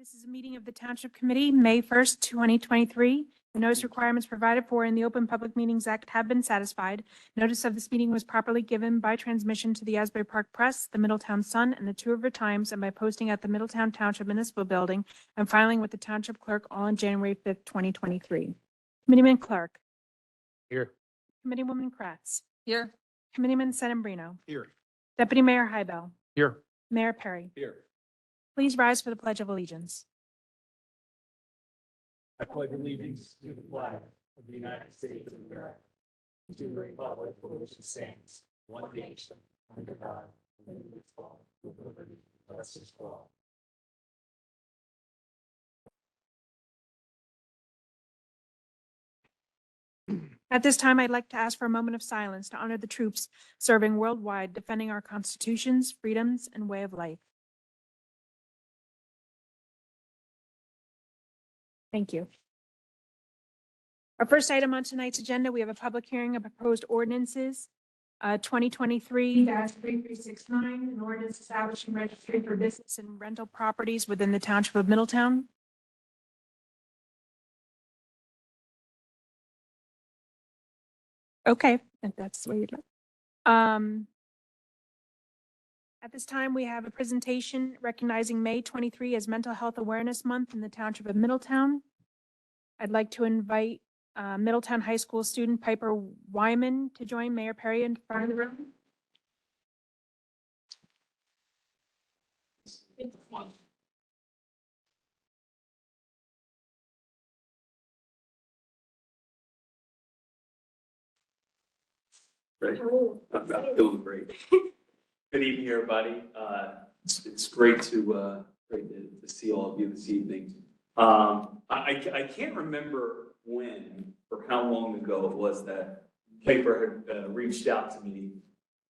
This is a meeting of the Township Committee, May 1st, 2023. The notice requirements provided for in the Open Public Meetings Act have been satisfied. Notice of this meeting was properly given by transmission to the Asbury Park Press, the Middletown Sun, and the Two River Times, and by posting at the Middletown Township Municipal Building and filing with the Township Clerk all on January 5th, 2023. Committeeman Clark. Here. Committeewoman Kratz. Here. Committeeman Sedembrino. Here. Deputy Mayor Hybel. Here. Mayor Perry. Here. Please rise for the Pledge of Allegiance. I pledge allegiance to the flag of the United States of America, to the republic for which it stands, one nation, under God, indivisible, with liberty and justice for all. At this time, I'd like to ask for a moment of silence to honor the troops serving worldwide, defending our constitutions, freedoms, and way of life. Thank you. Our first item on tonight's agenda, we have a public hearing of proposed ordinances, 2023-3369, an ordinance establishing registry for business and rental properties within the Township of Middletown. Okay, if that's the way you'd like. At this time, we have a presentation recognizing May 23 as Mental Health Awareness Month in the Township of Middletown. I'd like to invite Middletown High School student Piper Wyman to join Mayor Perry in front of the room. Right. I'm doing great. Good evening, everybody. It's great to see all of you this evening. I can't remember when or how long ago it was that Piper had reached out to me,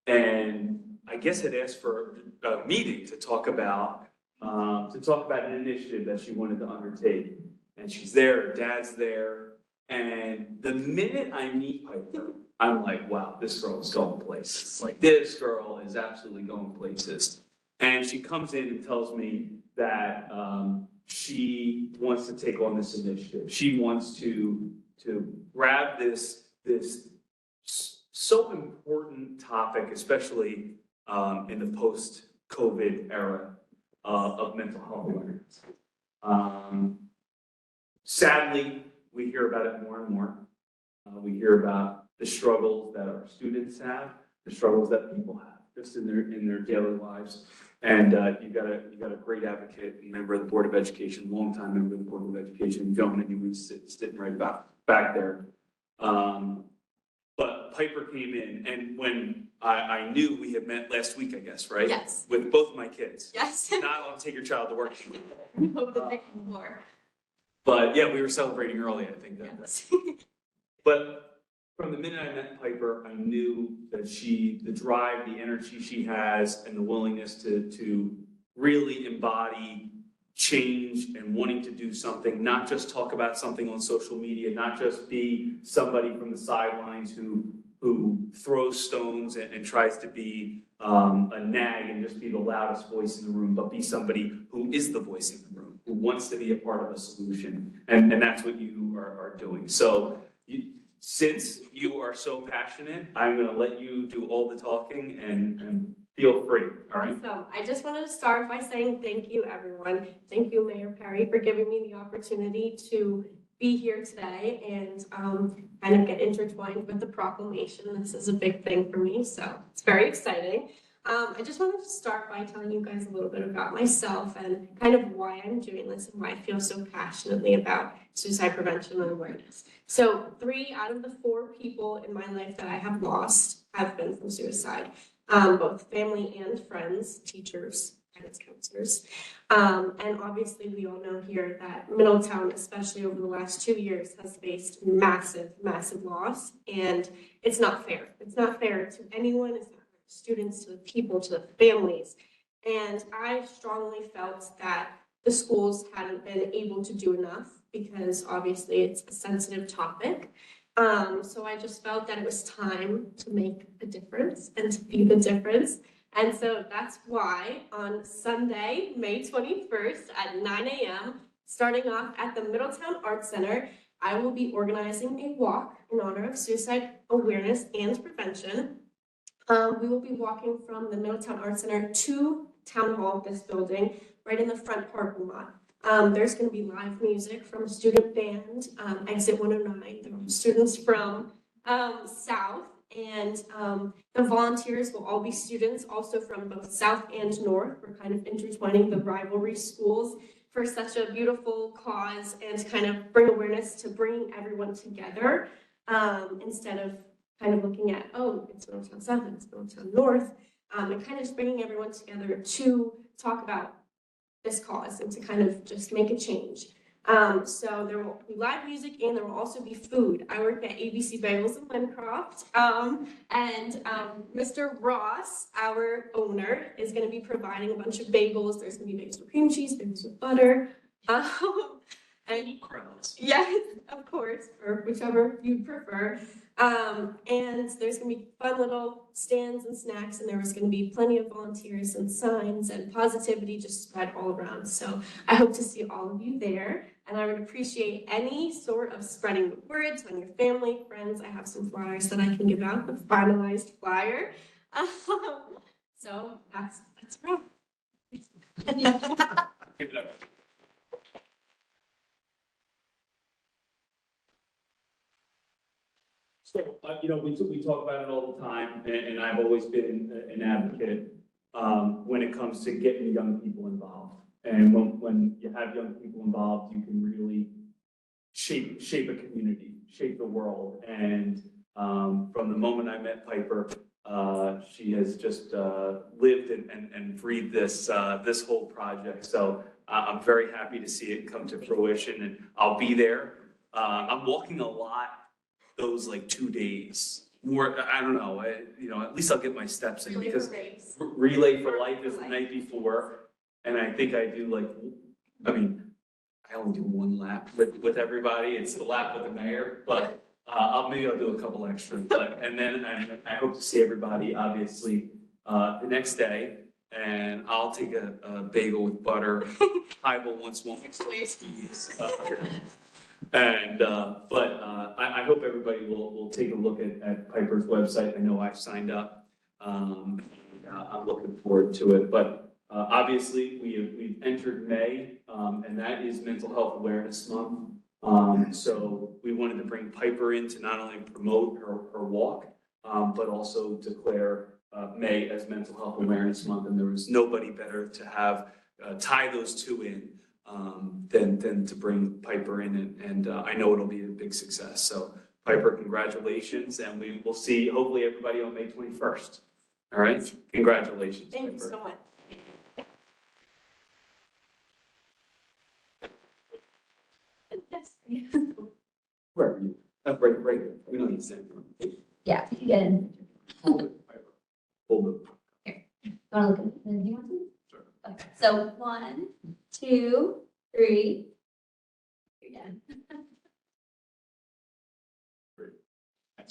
and I guess had asked for a meeting to talk about an initiative that she wanted to undertake. And she's there, her dad's there, and the minute I meet Piper, I'm like, wow, this girl is going places. Like, this girl is absolutely going places. And she comes in and tells me that she wants to take on this initiative. She wants to grab this so important topic, especially in the post-COVID era of mental health awareness. Sadly, we hear about it more and more. We hear about the struggles that our students have, the struggles that people have just in their daily lives. And you got a great advocate, member of the Board of Education, longtime member of the Board of Education, gentleman who was sitting right back there. But Piper came in, and when I knew we had met last week, I guess, right? Yes. With both of my kids. Yes. Not allowed to take your child to work. Over the night before. But yeah, we were celebrating early, I think. Yes. But from the minute I met Piper, I knew that the drive, the energy she has, and the willingness to really embody change and wanting to do something, not just talk about something on social media, not just be somebody from the sidelines who throws stones and tries to be a nag and just be the loudest voice in the room, but be somebody who is the voice in the room, who wants to be a part of a solution. And that's what you are doing. So since you are so passionate, I'm going to let you do all the talking and feel free. All right? Awesome. I just wanted to start by saying thank you, everyone. Thank you, Mayor Perry, for giving me the opportunity to be here today and kind of get intertwined with the proclamation. This is a big thing for me, so it's very exciting. I just wanted to start by telling you guys a little bit about myself and kind of why I'm doing this and why I feel so passionately about suicide prevention and awareness. So 3 out of the 4 people in my life that I have lost have been from suicide, both family and friends, teachers, guidance counselors. And obviously we all know here that Middletown, especially over the last 2 years, has faced massive, massive loss. And it's not fair. It's not fair to anyone. It's not fair to students, to the people, to the families. And I strongly felt that the schools hadn't been able to do enough because obviously it's a sensitive topic. So I just felt that it was time to make a difference and to be the difference. And so that's why on Sunday, May 21st at 9 a.m., starting off at the Middletown Arts Center, I will be organizing a walk in honor of suicide awareness and prevention. We will be walking from the Middletown Arts Center to Town Hall, this building, right in the front parking lot. There's going to be live music from a student band, Exit 109. There are students from South, and the volunteers will all be students also from both South and North. We're kind of intertwining the rivalry schools for such a beautiful cause and kind of bring awareness to bringing everyone together instead of kind of looking at, oh, it's Middletown South and it's Middletown North, and kind of just bringing everyone together to talk about this cause and to kind of just make a change. So there will be live music and there will also be food. I work at ABC Bagels in Lincroft, and Mr. Ross, our owner, is going to be providing a bunch of bagels. There's going to be bagels with cream cheese, bagels with butter, and Crowds. yes, of course, or whichever you prefer. And there's gonna be fun little stands and snacks, and there was gonna be plenty of volunteers and signs and positivity just spread all around. So I hope to see all of you there, and I would appreciate any sort of spreading the word to your family, friends. I have some flyers that I can give out, the finalized flyer. So that's right. Give it up. So, we talk about it all the time, and I've always been an advocate when it comes to getting young people involved. And when you have young people involved, you can really shape a community, shape the world. And from the moment I met Piper, she has just lived and breathed this whole project. So I'm very happy to see it come to fruition, and I'll be there. I'm walking a lot those like 2 days. More, I don't know, at least I'll get my steps in, because Relay for Life is the night before, and I think I do I only do one lap with everybody. It's the lap with the mayor, but maybe I'll do a couple extras. And then I hope to see everybody, obviously, the next day, and I'll take a bagel with butter, highball once more. I hope everybody will take a look at Piper's website. I know I've signed up. I'm looking forward to it. But obviously, we've entered May, and that is Mental Health Awareness Month. So we wanted to bring Piper in to not only promote her walk, but also declare May as Mental Health Awareness Month. And there was nobody better to have tie those two in than to bring Piper in, and I know it'll be a big success. So Piper, congratulations, and we will see hopefully everybody on May 21st. All right, congratulations. Thank you Piper. so much. Where are you? Right. We don't need to stand. Yeah, you get in. Hold it, Piper. Hold it. You want to look at the, do you want to? Sure. Okay, so 1, 2, 3. You're done.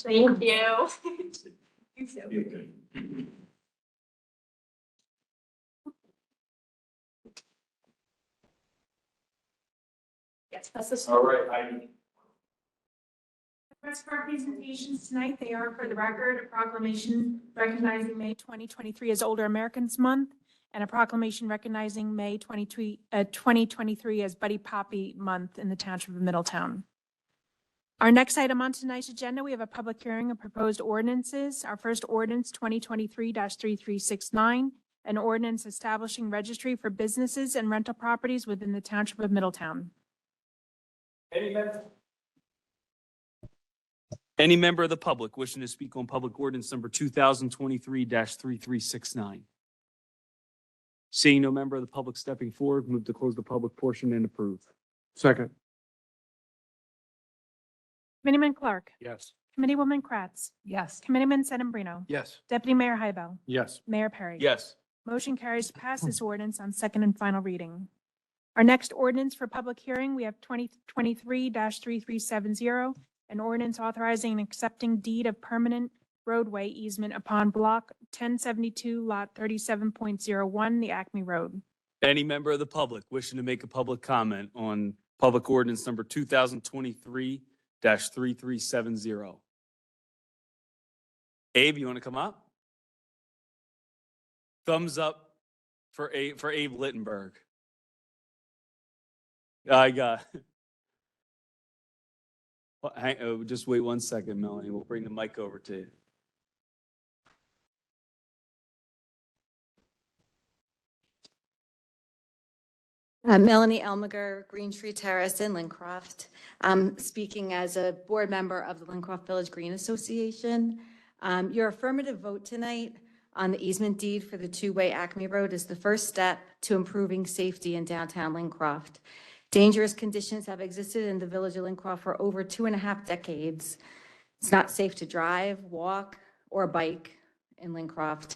Thank you. You're so You're good. Yes, that's the. All right, The rest of our presentations tonight, they are for the record, a proclamation recognizing May 2023 as Older Americans Month, and a proclamation recognizing May 2023 as Buddy Poppy Month in the Township of Middletown. Our next item on tonight's agenda, we have a public hearing of proposed ordinances. Our first ordinance, 2023-3369, an ordinance establishing registry for businesses and rental properties within the Township of Middletown. Any member of the public wishing to speak on public ordinance number 2023-3369? Seeing no member of the public stepping forward, move to close the public portion and approve. Second. Committeeman Clark. Yes. Committeewoman Kratz. Yes. Committeeman Sedambrino. Yes. Deputy Mayor Hybel. Yes. Mayor Perry. Yes. Motion carries to pass this ordinance on second and final reading. Our next ordinance for public hearing, we have 2023-3370, an ordinance authorizing and accepting deed of permanent roadway easement upon block 1072, lot 37.01, the Acme Road. Any member of the public wishing to make a public comment on public ordinance number 2023-3370? Abe, you want to come up? Thumbs up for Abe Littenberg. I got. Just wait 1 second, Melanie. We'll bring the mic over to you. Melanie Elmiger, Green Tree Terrace in Lincroft. I'm speaking as a board member of the Lincroft Village Green Association. Your affirmative vote tonight on the easement deed for the two-way Acme Road is the first step to improving safety in downtown Lincroft. Dangerous conditions have existed in the village of Lincroft for over 2.5 decades. It's not safe to drive, walk, or bike in Lincroft.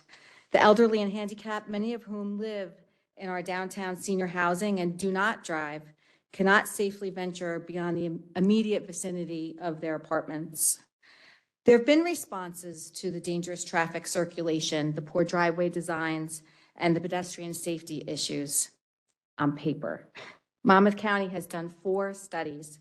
The elderly and handicapped, many of whom live in our downtown senior housing and do not drive, cannot safely venture beyond the immediate vicinity of their apartments. There have been responses to the dangerous traffic circulation, the poor driveway designs, and the pedestrian safety issues on paper. Monmouth County has done 4 studies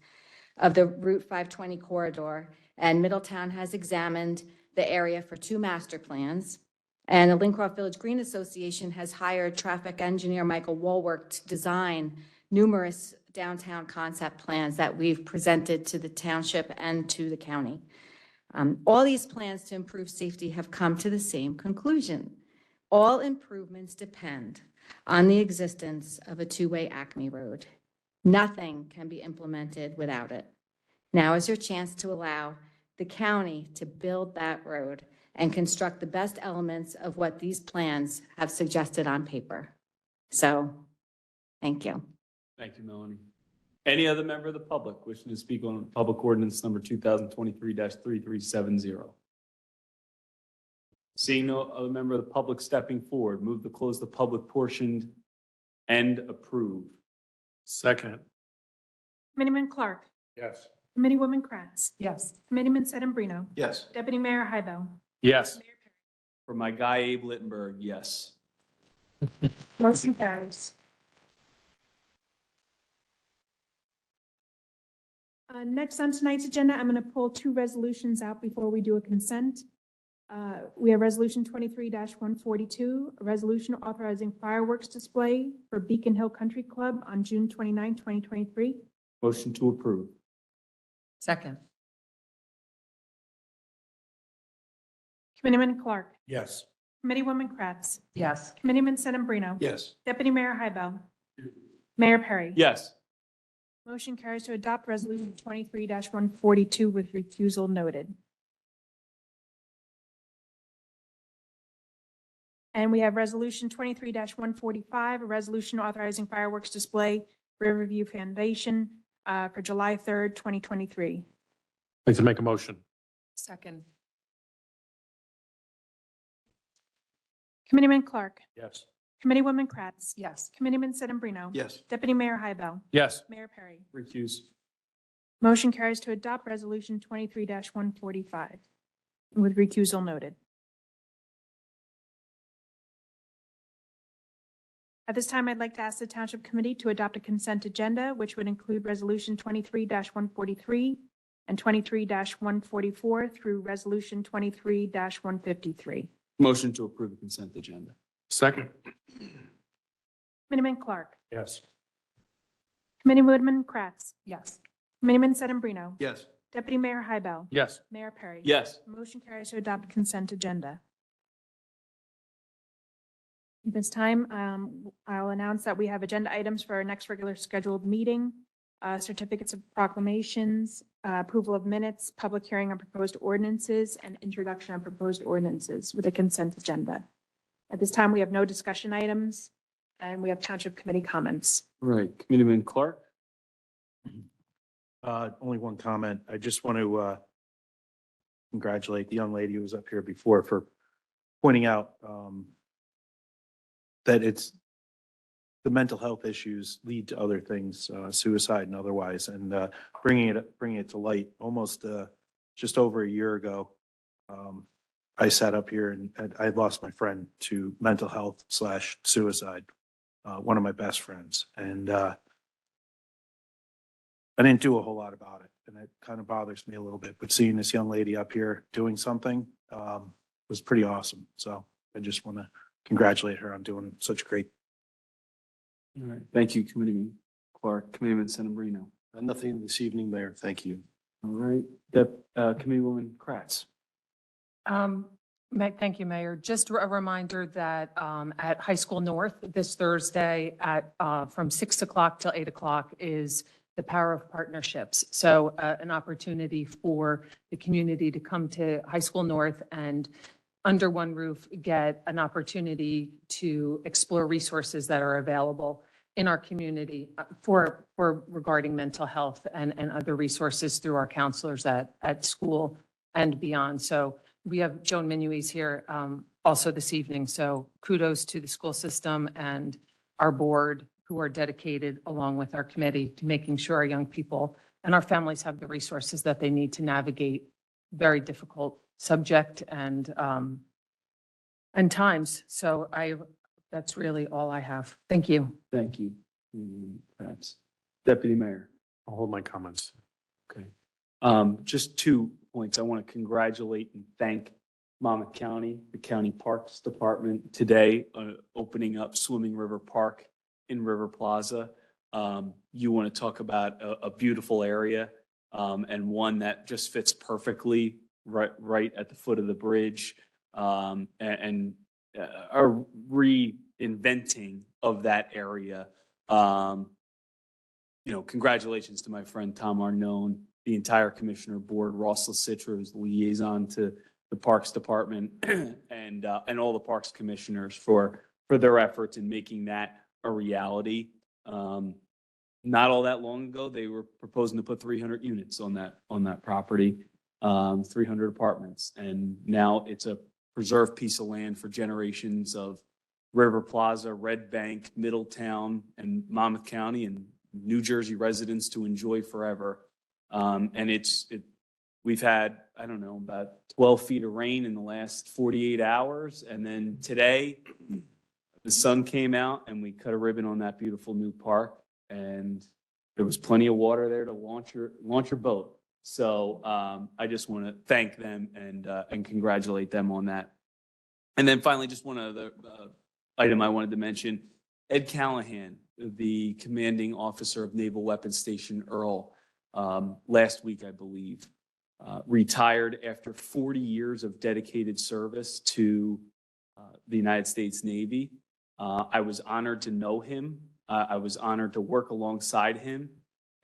of the Route 520 corridor, and Middletown has examined the area for 2 master plans. And the Lincroft Village Green Association has hired traffic engineer Michael Woolwork to design numerous downtown concept plans that we've presented to the township and to the county. All these plans to improve safety have come to the same conclusion. All improvements depend on the existence of a two-way Acme Road. Nothing can be implemented without it. Now is your chance to allow the county to build that road and construct the best elements of what these plans have suggested on paper. So, thank you. Thank you, Melanie. Any other member of the public wishing to speak on public ordinance number 2023-3370? Seeing no other member of the public stepping forward, move to close the public portion and approve. Second. Committeeman Clark. Yes. Committeewoman Kratz. Yes. Committeeman Sedambrino. Yes. Deputy Mayor Hybel. Yes. Mayor Perry. For my guy Abe Littenberg, yes. Motion carries. Next on tonight's agenda, I'm going to pull 2 resolutions out before we do a consent. We have Resolution 23-142, a resolution authorizing fireworks display for Beacon Hill Country Club on June 29, 2023. Motion to approve. Second. Committeeman Clark. Yes. Committeewoman Kratz. Yes. Committeeman Sedambrino. Yes. Deputy Mayor Hybel. Mayor Perry. Yes. Motion carries to adopt Resolution 23-142 with recusal noted. And we have Resolution 23-145, a resolution authorizing fireworks display Riverview Foundation for July 3rd, 2023. I'd like to make a motion. Second. Committeeman Clark. Yes. Committeewoman Kratz. Yes. Committeeman Sedambrino. Yes. Deputy Mayor Hybel. Yes. Mayor Perry. Recuse. Motion carries to adopt Resolution 23-145 with recusal noted. At this time, I'd like to ask the Township Committee to adopt a consent agenda, which would include Resolution 23-143 and 23-144 through Resolution 23-153. Motion to approve the consent agenda. Second. Committeeman Clark. Yes. Committeewoman Kratz. Yes. Committeeman Sedambrino. Yes. Deputy Mayor Hybel. Yes. Mayor Perry. Yes. Motion carries to adopt consent agenda. At this time, I'll announce that we have agenda items for our next regular scheduled meeting, certificates of proclamations, approval of minutes, public hearing on proposed ordinances, and introduction of proposed ordinances with a consent agenda. At this time, we have no discussion items, and we have Township Committee comments. Right. Committeeman Clark. Only one comment. I just want to congratulate the young lady who was up here before for pointing out that it's the mental health issues lead to other things, suicide and otherwise, and bringing it to light almost just over a year ago. I sat up here and I lost my friend to mental health / suicide, one of my best friends. And I didn't do a whole lot about it. And it kind of bothers me a little bit, but seeing this young lady up here doing something was pretty awesome. So I just want to congratulate her on doing such great. All right. Thank you, Committeeman Clark. Committeeman Sedambrino. Nothing this evening, Mayor. Thank you. All right. Committeewoman Kratz. Thank you, Mayor. Just a reminder that at High School North this Thursday at from 6 o'clock till 8 o'clock is the Power of Partnerships. So an opportunity for the community to come to High School North and under one roof get an opportunity to explore resources that are available in our community for regarding mental health and other resources through our counselors at school and beyond. So we have Joan Minuis here also this evening. So kudos to the school system and our board who are dedicated along with our committee to making sure our young people and our families have the resources that they need to navigate very difficult subject and times. So that's really all I have. Thank you. Thank you, Committeewoman Kratz. Deputy Mayor. I'll hold my comments. Okay. Just 2 points. I want to congratulate and thank Monmouth County, the County Parks Department today, opening up Swimming River Park in River Plaza. You want to talk about a beautiful area and one that just fits perfectly right at the foot of the bridge and a reinventing of that area. Congratulations to my friend Tom Arnone, the entire commissioner board, Ross LaCitra, who's the liaison to the Parks Department, and all the parks commissioners for their efforts in making that a reality. Not all that long ago, they were proposing to put 300 units on that property, 300 apartments, and now it's a preserved piece of land for generations of River Plaza, Red Bank, Middletown, and Monmouth County and New Jersey residents to enjoy forever. And we've had, I don't know, about 12 feet of rain in the last 48 hours. And then today, the sun came out and we cut a ribbon on that beautiful new park. And there was plenty of water there to launch your boat. So I just want to thank them and congratulate them on that. And then finally, just one other item I wanted to mention. Ed Callahan, the commanding officer of Naval Weapons Station Earl, last week, I believe, retired after 40 years of dedicated service to the United States Navy. I was honored to know him. I was honored to work alongside him.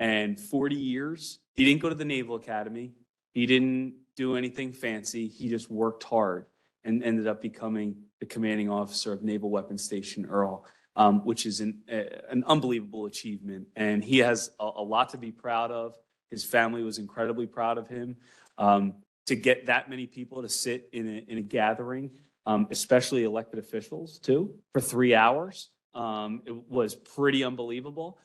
And 40 years, he didn't go to the Naval Academy. He didn't do anything fancy. He just worked hard and ended up becoming the commanding officer of Naval Weapons Station Earl, which is an unbelievable achievement. And he has a lot to be proud of. His family was incredibly proud of him. To get that many people to sit in a gathering, especially elected officials too, for 3 hours, it was pretty unbelievable.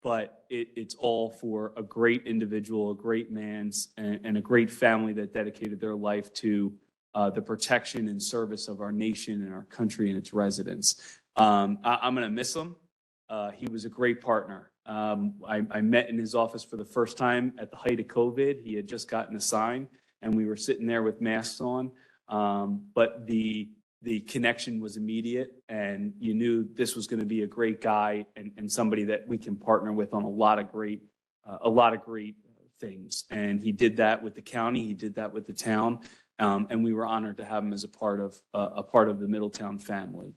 But it's all for a great individual, a great man, and a great family that dedicated their life to the protection and service of our nation and our country and its residents. I'm going to miss him. He was a great partner. I met in his office for the first time at the height of COVID. He had just gotten assigned, and we were sitting there with masks on. But the connection was immediate, and you knew this was going to be a great guy and somebody that we can partner with on a lot of great things. And he did that with the county. He did that with the town. And we were honored to have him as a part of the Middletown family.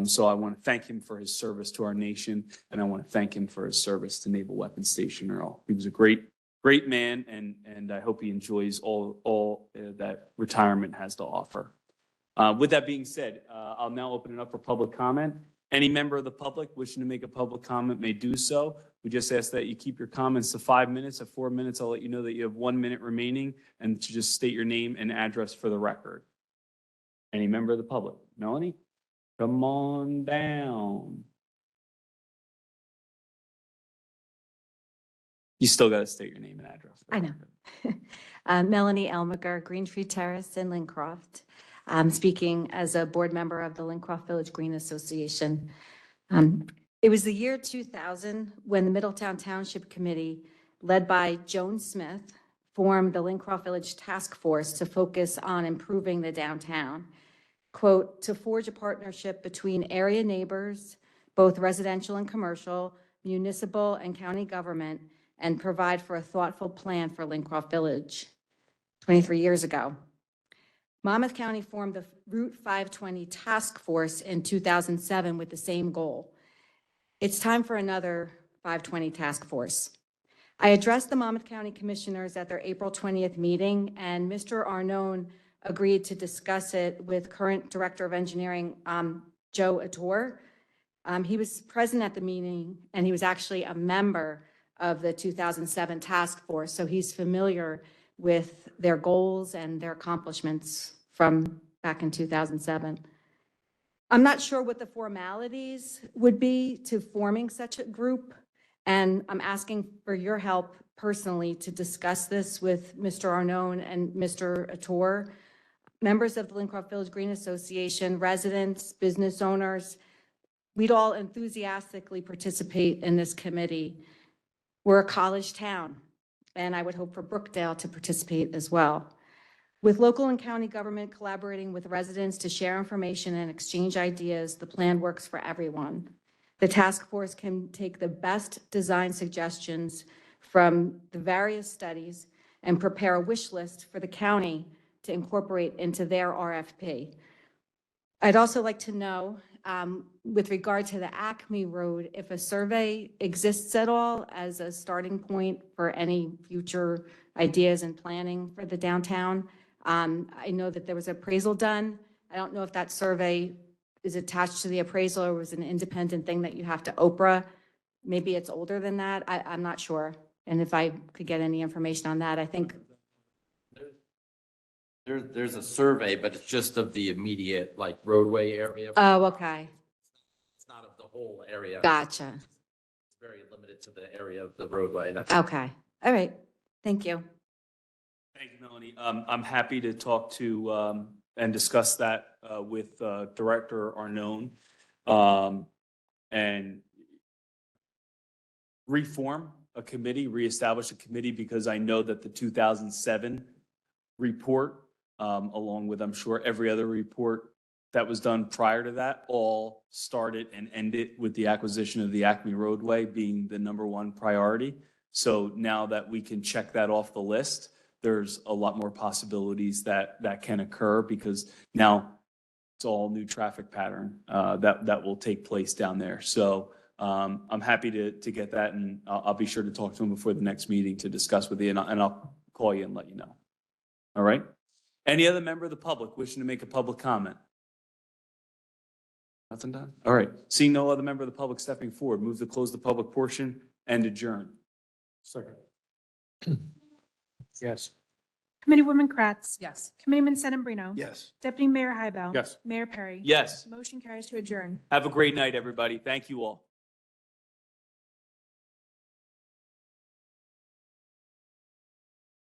So I want to thank him for his service to our nation, and I want to thank him for his service to Naval Weapons Station Earl. He was a great man, and I hope he enjoys all that retirement has to offer. With that being said, I'll now open it up for public comment. Any member of the public wishing to make a public comment may do so. We just ask that you keep your comments to 5 minutes. At 4 minutes, I'll let you know that you have 1 minute remaining, and to just state your name and address for the record. Any member of the public? Melanie? Come on down. You still got to state your name and address. I know. Melanie Elmiger, Green Tree Terrace in Lincroft. Speaking as a board member of the Lincroft Village Green Association. It was the year 2000 when the Middletown Township Committee, led by Joan Smith, formed the Lincroft Village Task Force to focus on improving the downtown. Quote, to forge a partnership between area neighbors, both residential and commercial, municipal and county government, and provide for a thoughtful plan for Lincroft Village 23 years ago. Monmouth County formed the Route 520 Task Force in 2007 with the same goal. It's time for another 520 Task Force. I addressed the Monmouth County Commissioners at their April 20th meeting, and Mr. Arnone agreed to discuss it with current Director of Engineering, Joe Ator. He was present at the meeting, and he was actually a member of the 2007 task force, so he's familiar with their goals and their accomplishments from back in 2007. I'm not sure what the formalities would be to forming such a group, and I'm asking for your help personally to discuss this with Mr. Arnone and Mr. Ator, members of the Lincroft Village Green Association, residents, business owners. We'd all enthusiastically participate in this committee. We're a college town, and I would hope for Brookdale to participate as well. With local and county government collaborating with residents to share information and exchange ideas, the plan works for everyone. The task force can take the best design suggestions from the various studies and prepare a wish list for the county to incorporate into their RFP. I'd also like to know, with regard to the Acme Road, if a survey exists at all as a starting point for any future ideas and planning for the downtown. I know that there was appraisal done. I don't know if that survey is attached to the appraisal or was an independent thing that you have to Oprah. Maybe it's older than that. I'm not sure. And if I could get any information on that, I think. There's a survey, but it's just of the immediate like roadway area. Oh, okay. It's not of the whole area. Gotcha. It's very limited to the area of the roadway. Okay. All right. Thank you. Thank you, Melanie. I'm happy to talk to and discuss that with Director Arnone and reform a committee, reestablish a committee, because I know that the 2007 report, along with, I'm sure, every other report that was done prior to that, all started and ended with the acquisition of the Acme roadway being the #1 priority. So now that we can check that off the list, there's a lot more possibilities that can occur, because now it's all new traffic pattern that will take place down there. So I'm happy to get that, and I'll be sure to talk to him before the next meeting to discuss with you, and I'll call you and let you know. All right? Any other member of the public wishing to make a public comment? Nothing done? All right. Seeing no other member of the public stepping forward, move to close the public portion and adjourn. Second. Yes. Committeewoman Kratz. Yes. Committeeman Sedambrino. Yes. Deputy Mayor Hybel. Yes. Mayor Perry. Yes. Motion carries to adjourn. Have a great night, everybody. Thank you all.